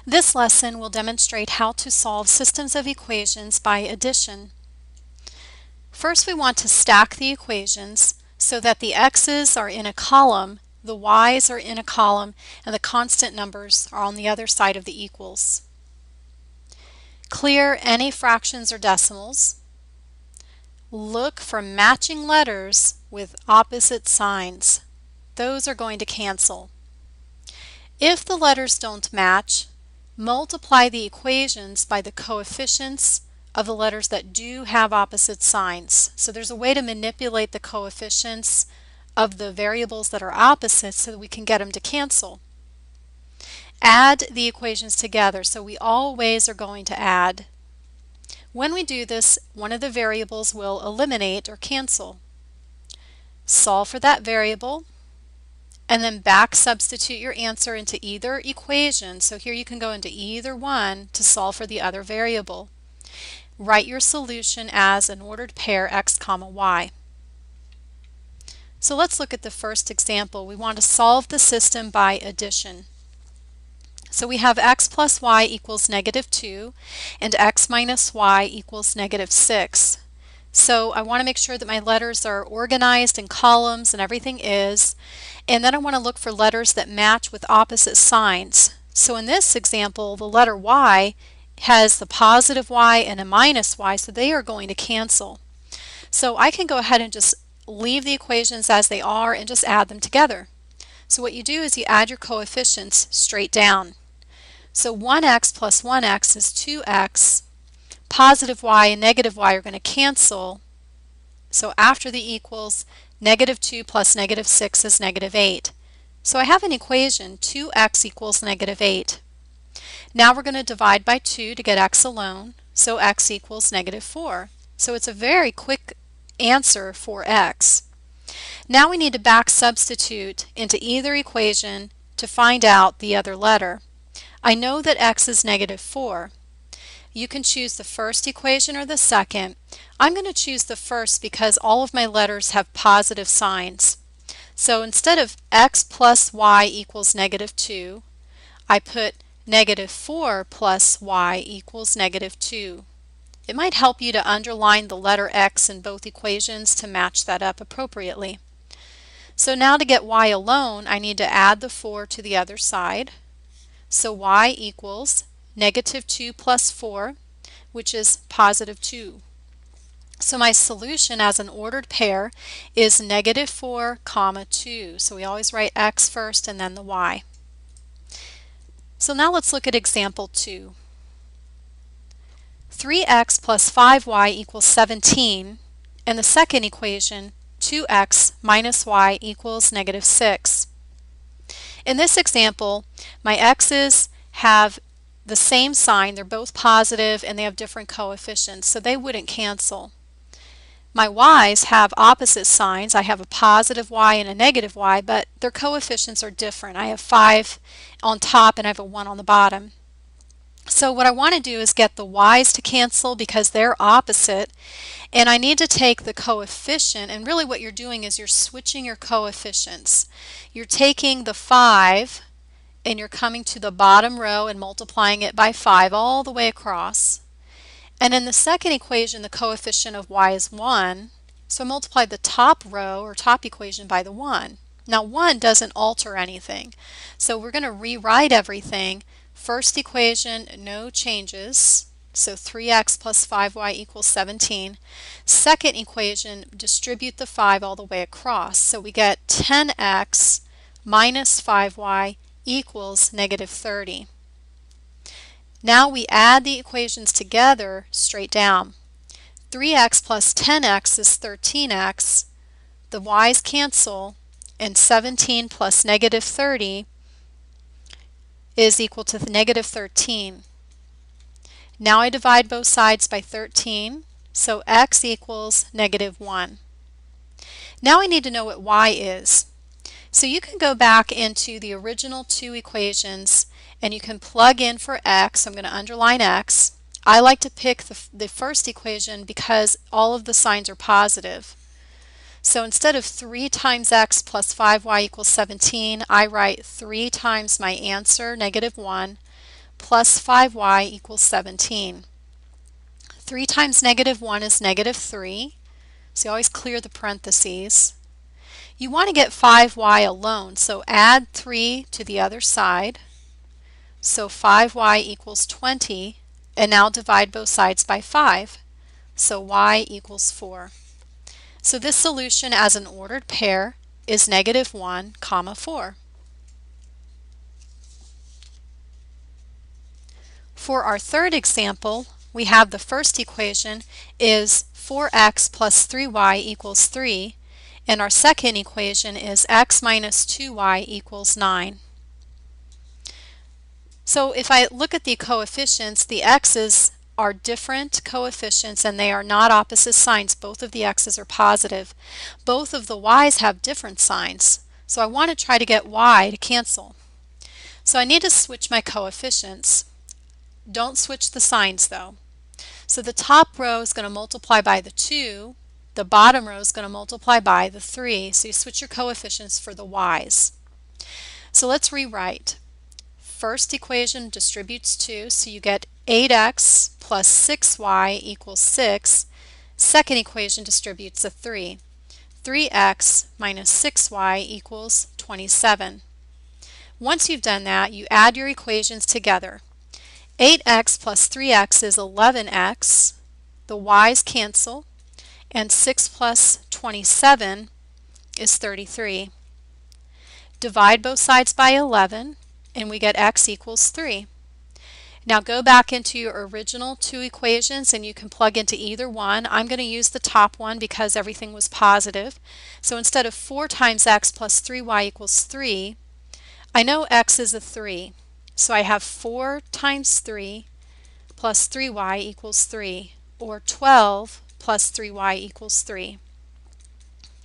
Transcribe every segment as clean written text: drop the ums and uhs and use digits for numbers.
This lesson will demonstrate how to solve systems of equations by addition. First, we want to stack the equations so that the x's are in a column, the y's are in a column, and the constant numbers are on the other side of the equals. Clear any fractions or decimals. Look for matching letters with opposite signs. Those are going to cancel. If the letters don't match, multiply the equations by the coefficients of the letters that do have opposite signs. So there's a way to manipulate the coefficients of the variables that are opposite so that we can get them to cancel. Add the equations together. So we always are going to add. When we do this, one of the variables will eliminate or cancel. Solve for that variable, and then back substitute your answer into either equation. So here you can go into either one to solve for the other variable. Write your solution as an ordered pair x comma y. So let's look at the first example. We want to solve the system by addition. So we have x plus y equals -2 and x minus y equals -6. So I want to make sure that my letters are organized in columns and everything is. And then I want to look for letters that match with opposite signs. So in this example, the letter y has the positive y and a minus y, so they are going to cancel. So I can go ahead and just leave the equations as they are and just add them together. So what you do is you add your coefficients straight down. So 1x plus 1x is 2x. Positive y and negative y are going to cancel. So after the equals, -2 plus -6 is -8. So I have an equation, 2x equals -8. Now we're going to divide by 2 to get x alone. So x equals -4. So it's a very quick answer for x. Now we need to back substitute into either equation to find out the other letter. I know that x is -4. You can choose the first equation or the second. I'm going to choose the first because all of my letters have positive signs. So instead of x plus y equals -2, I put -4 plus y equals -2. It might help you to underline the letter x in both equations to match that up appropriately. So now to get y alone, I need to add the 4 to the other side. So y equals -2 plus 4, which is +2. So my solution as an ordered pair is -4, 2. So we always write x first and then the y. So now let's look at example 2. 3x plus 5y equals 17, and the second equation, 2x minus y equals -6. In this example, my x's have the same sign. They're both positive and they have different coefficients, so they wouldn't cancel. My y's have opposite signs. I have a positive y and a negative y, but their coefficients are different. I have 5 on top and I have a 1 on the bottom. So what I want to do is get the y's to cancel because they're opposite, and I need to take the coefficient, and really what you're doing is you're switching your coefficients. You're taking the 5 and you're coming to the bottom row and multiplying it by 5 all the way across. And in the second equation, the coefficient of y is 1, so multiply the top row or top equation by the 1. Now 1 doesn't alter anything, so we're going to rewrite everything. First equation, no changes, so 3x plus 5y equals 17. Second equation, distribute the 5 all the way across, so we get 10x minus 5y equals -30. Now we add the equations together straight down. 3x plus 10x is 13x. The y's cancel, and 17 plus -30 is equal to -13. Now I divide both sides by 13, so x equals -1. Now I need to know what y is. So you can go back into the original two equations and you can plug in for x. I'm going to underline x. I like to pick the first equation because all of the signs are positive. So instead of 3 times x plus 5y equals 17, I write 3 times my answer, -1, plus 5y equals 17. 3 times negative 1 is negative 3, so you always clear the parentheses. You want to get 5y alone, so add 3 to the other side. So 5y equals 20, and now divide both sides by 5. So y equals 4. So this solution as an ordered pair is negative 1, comma 4. For our third example, we have the first equation is 4x plus 3y equals 3, and our second equation is x minus 2y equals 9. So if I look at the coefficients, the x's are different coefficients and they are not opposite signs. Both of the x's are positive. Both of the y's have different signs. So I want to try to get y to cancel. So I need to switch my coefficients. Don't switch the signs though. So the top row is going to multiply by the 2. The bottom row is going to multiply by the 3. So you switch your coefficients for the y's. So let's rewrite. First equation distributes 2, so you get 8x plus 6y equals 6. Second equation distributes a 3. 3x minus 6y equals 27. Once you've done that, you add your equations together. 8x plus 3x is 11x. The y's cancel. And 6 plus 27 is 33. Divide both sides by 11, and we get x equals 3. Now go back into your original two equations and you can plug into either one. I'm going to use the top one because everything was positive. So instead of 4 times x plus 3y equals 3, I know x is a 3. So I have 4 times 3 plus 3y equals 3, or 12 plus 3y equals 3.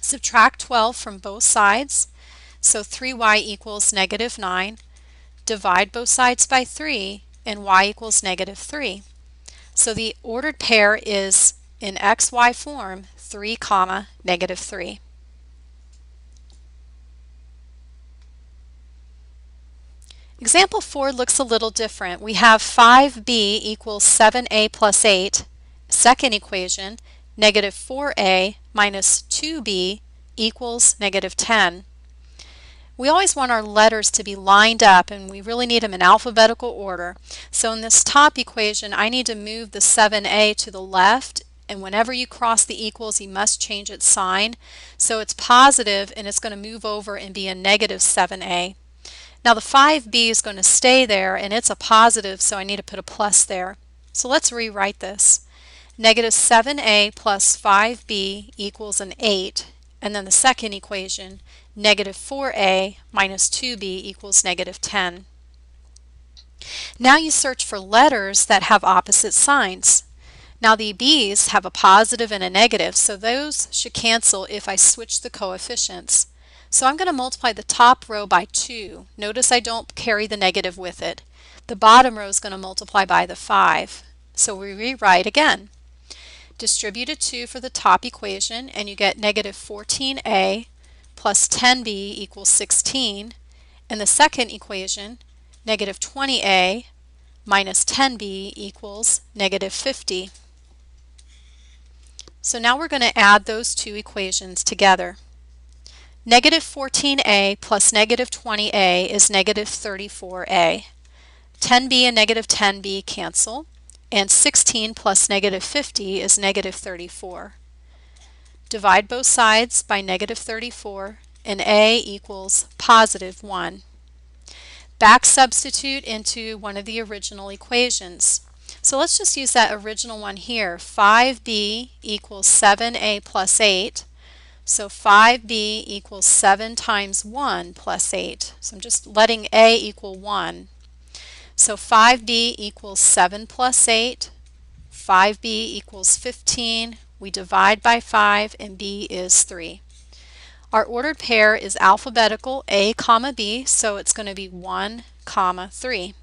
Subtract 12 from both sides, so 3y equals negative 9. Divide both sides by 3, and y equals negative 3. So the ordered pair is in xy form 3 comma negative 3. Example 4 looks a little different. We have 5b equals 7a plus 8. Second equation, negative 4a minus 2b equals negative 10. We always want our letters to be lined up, and we really need them in alphabetical order. So in this top equation, I need to move the 7a to the left, and whenever you cross the equals, you must change its sign. So it's positive, and it's going to move over and be a negative 7a. Now the 5b is going to stay there, and it's a positive, so I need to put a plus there. So let's rewrite this. Negative 7a plus 5b equals an 8, and then the second equation, negative 4a minus 2b equals negative 10. Now you search for letters that have opposite signs. Now the b's have a positive and a negative, so those should cancel if I switch the coefficients. So I'm going to multiply the top row by 2. Notice I don't carry the negative with it. The bottom row is going to multiply by the 5. So we rewrite again. Distribute a 2 for the top equation, and you get negative 14a plus 10b equals 16. And the second equation, negative 20a minus 10b equals negative 50. So now we're going to add those two equations together. Negative 14a plus negative 20a is negative 34a. 10b and negative 10b cancel, and 16 plus negative 50 is negative 34. Divide both sides by negative 34, and a equals positive 1. Back substitute into one of the original equations. So let's just use that original one here. 5b equals 7a plus 8. So 5b equals 7 times 1 plus 8. So I'm just letting a equal 1. So 5b equals 7 plus 8. 5b equals 15. We divide by 5, and b is 3. Our ordered pair is alphabetical, a comma b, so it's going to be 1 comma 3.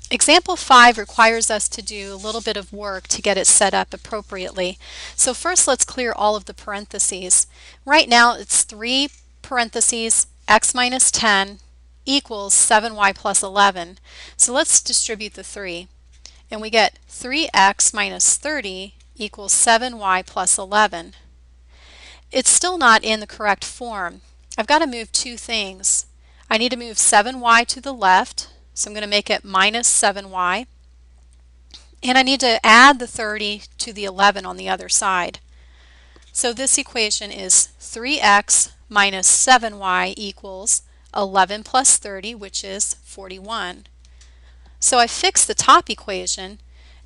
Example 5 requires us to do a little bit of work to get it set up appropriately. So first let's clear all of the parentheses. Right now it's 3 parentheses, x minus 10 equals 7y plus 11. So let's distribute the 3. And we get 3x minus 30 equals 7y plus 11. It's still not in the correct form. I've got to move two things. I need to move 7y to the left, so I'm going to make it minus 7y. And I need to add the 30 to the 11 on the other side. So this equation is 3x minus 7y equals 11 plus 30, which is 41. So I fixed the top equation.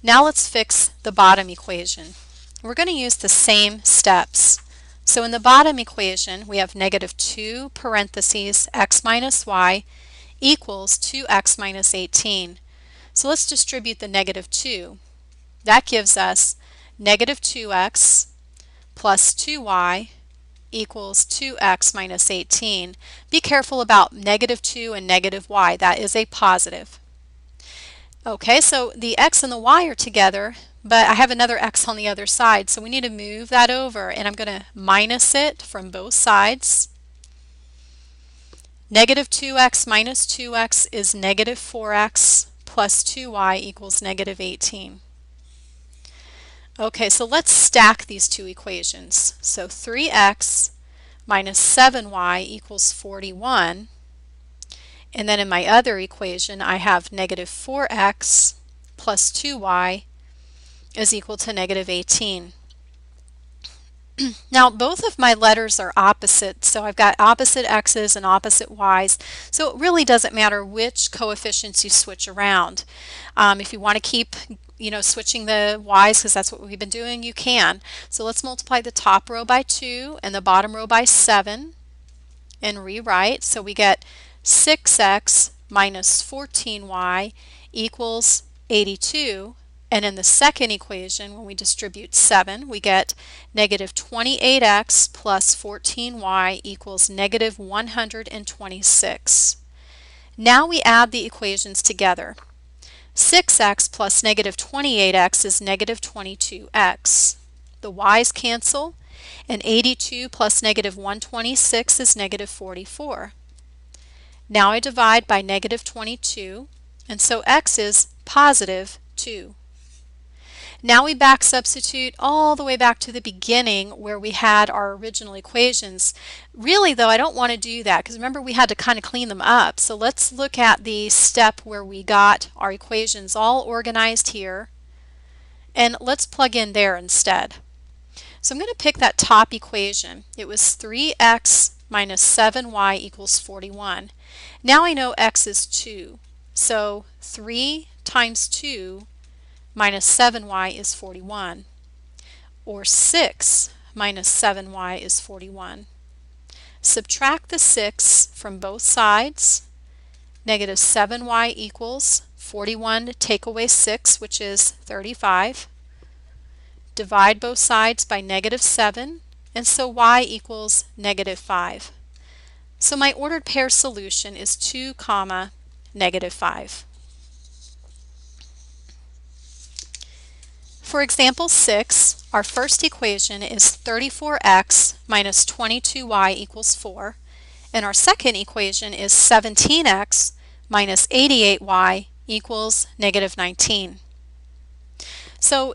Now let's fix the bottom equation. We're going to use the same steps. So in the bottom equation, we have negative 2 parentheses x minus y equals 2x minus 18. So let's distribute the negative 2. That gives us negative 2x plus 2y equals 2x minus 18. Be careful about negative 2 and negative y. That is a positive. Okay, so the x and the y are together, but I have another x on the other side, so we need to move that over, and I'm going to minus it from both sides. Negative 2x minus 2x is negative 4x plus 2y equals negative 18. Okay, so let's stack these two equations. So 3x minus 7y equals 41. And then in my other equation, I have negative 4x plus 2y is equal to negative 18. Now, both of my letters are opposite, so I've got opposite x's and opposite y's, so it really doesn't matter which coefficients you switch around. If you want to keep switching the y's, because that's what we've been doing, you can. So let's multiply the top row by 2 and the bottom row by 7 and rewrite. So we get 6x minus 14y equals 82. And in the second equation, when we distribute 7, we get negative 28x plus 14y equals negative 126. Now we add the equations together. 6x plus negative 28x is negative 22x. The y's cancel, and 82 plus negative 126 is negative 44. Now I divide by negative 22, and so x is positive 2. Now we back substitute all the way back to the beginning where we had our original equations. Really though, I don't want to do that because remember we had to kind of clean them up. So let's look at the step where we got our equations all organized here, and let's plug in there instead. So I'm going to pick that top equation. It was 3x minus 7y equals 41. Now I know x is 2. So 3 times 2 minus 7y is 41, or 6 minus 7y is 41. Subtract the 6 from both sides. Negative 7y equals 41, take away 6, which is 35. Divide both sides by negative 7, and so y equals negative 5. So my ordered pair solution is 2 comma negative 5. For example 6, our first equation is 34x minus 22y equals 4, and our second equation is 17x minus 88y equals negative 19. So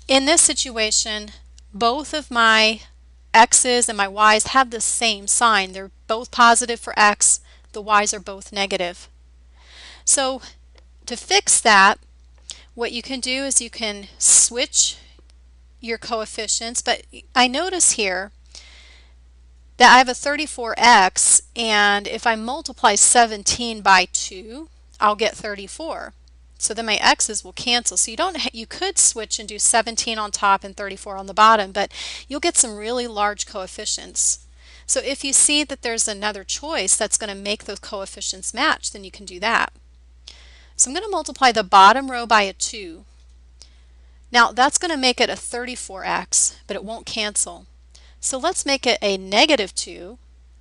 in this situation, both of my x's and my y's have the same sign. They're both positive for x, the y's are both negative. So to fix that, what you can do is you can switch your coefficients, but I notice here that I have a 34x, and if I multiply 17 by 2, I'll get 34. So then my x's will cancel. So you could switch and do 17 on top and 34 on the bottom, but you'll get some really large coefficients. So if you see that there's another choice that's going to make those coefficients match, then you can do that. So I'm going to multiply the bottom row by a 2. Now that's going to make it a 34x, but it won't cancel. So let's make it a negative 2,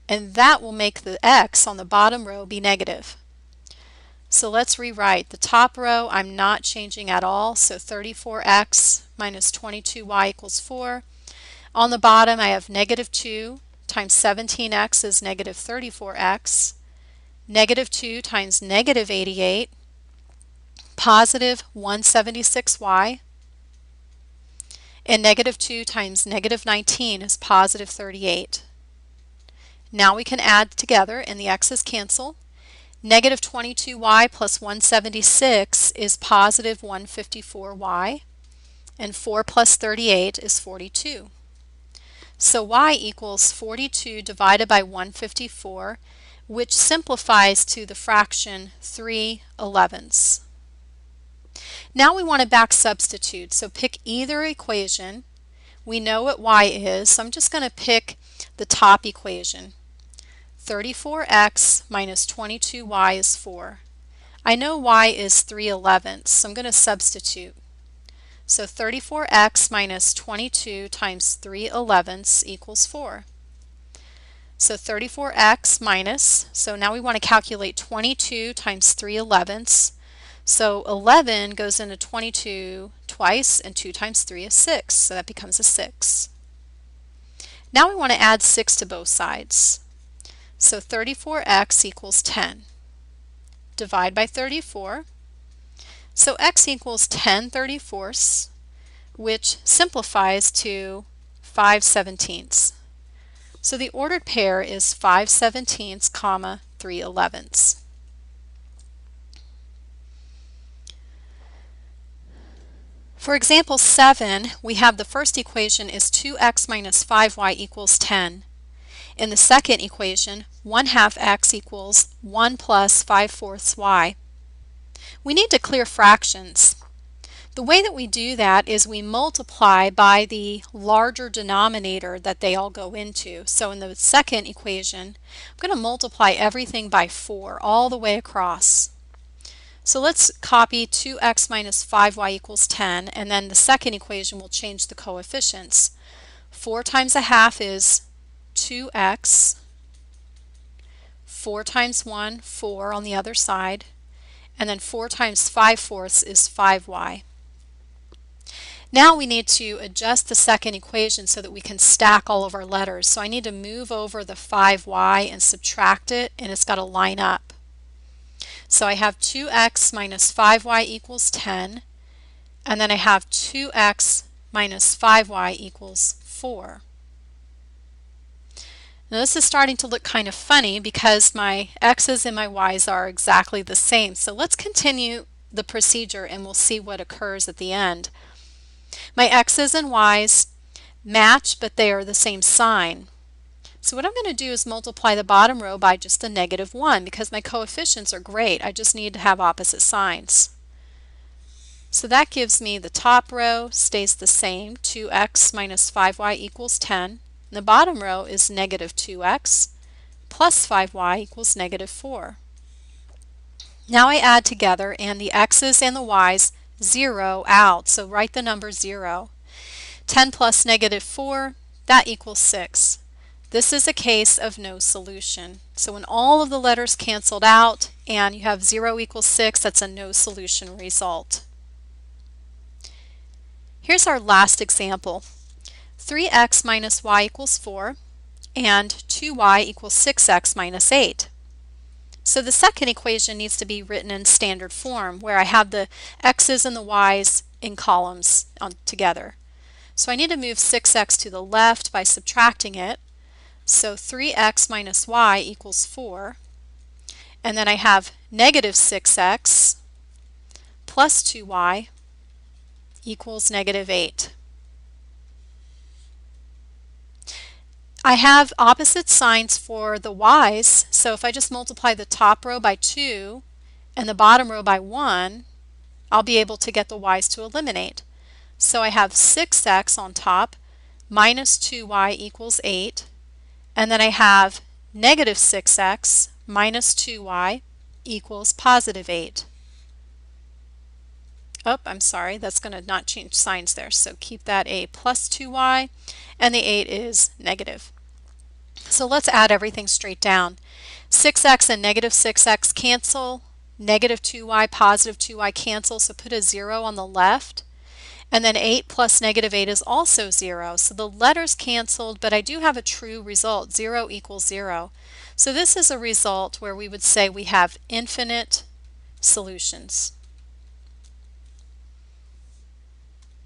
and that will make the x on the bottom row be negative. So let's rewrite. The top row I'm not changing at all, so 34x minus 22y equals 4. On the bottom I have negative 2 times 17x is negative 34x. Negative 2 times negative 88, positive 176y. And negative 2 times negative 19 is positive 38. Now we can add together and the x's cancel. Negative 22y plus 176 is positive 154y. And 4 plus 38 is 42. So y equals 42 divided by 154, which simplifies to the fraction 3/11. Now we want to back substitute, so pick either equation. We know what y is, so I'm just going to pick the top equation. 34x minus 22y is 4. I know y is 3/11, so I'm going to substitute. So 34x minus 22 times 3/11 equals 4. So 34x minus, so now we want to calculate 22 times 3/11. So 11 goes into 22 twice, and 2 times 3 is 6, so that becomes a 6. Now we want to add 6 to both sides. So 34x equals 10. Divide by 34. So x equals 10/34, which simplifies to 5/17. So the ordered pair is 5/17, comma 3/11. For example 7, we have the first equation is 2x minus 5y equals 10. In the second equation, 1/2 x equals 1 plus 5/4 y. We need to clear fractions. The way that we do that is we multiply by the larger denominator that they all go into. So in the second equation, I'm going to multiply everything by 4 all the way across. So let's copy 2x minus 5y equals 10, and then the second equation will change the coefficients. 4 times 1/2 is 2x. 4 times 1, 4 on the other side. And then 4 times 5/4 is 5y. Now we need to adjust the second equation so that we can stack all of our letters. So I need to move over the 5y and subtract it, and it's got to line up. So I have 2x minus 5y equals 10, and then I have 2x minus 5y equals 4. Now this is starting to look kind of funny because my x's and my y's are exactly the same. So let's continue the procedure and we'll see what occurs at the end. My x's and y's match, but they are the same sign. So what I'm going to do is multiply the bottom row by just a -1 because my coefficients are great. I just need to have opposite signs. So that gives me the top row stays the same, 2x minus 5y equals 10. And the bottom row is -2x plus 5y equals -4. Now I add together and the x's and the y's zero out, so write the number 0. 10 plus -4, that equals 6. This is a case of no solution. So when all of the letters canceled out and you have 0 equals 6, that's a no solution result. Here's our last example. 3x minus y equals 4 and 2y equals 6x minus 8. So the second equation needs to be written in standard form where I have the x's and the y's in columns together. So I need to move 6x to the left by subtracting it. So 3x minus y equals 4. And then I have -6x plus 2y equals -8. I have opposite signs for the y's, so if I just multiply the top row by 2 and the bottom row by 1, I'll be able to get the y's to eliminate. So I have 6x on top minus 2y equals 8, and then I have -6x minus 2y equals +8. Oh, I'm sorry, that's going to not change signs there, so keep that a plus 2y, and the 8 is negative. So let's add everything straight down. 6x and -6x cancel, -2y, +2y cancel, so put a 0 on the left. And then 8 plus negative 8 is also 0. So the letters canceled, but I do have a true result. 0 equals 0. So this is a result where we would say we have infinite solutions.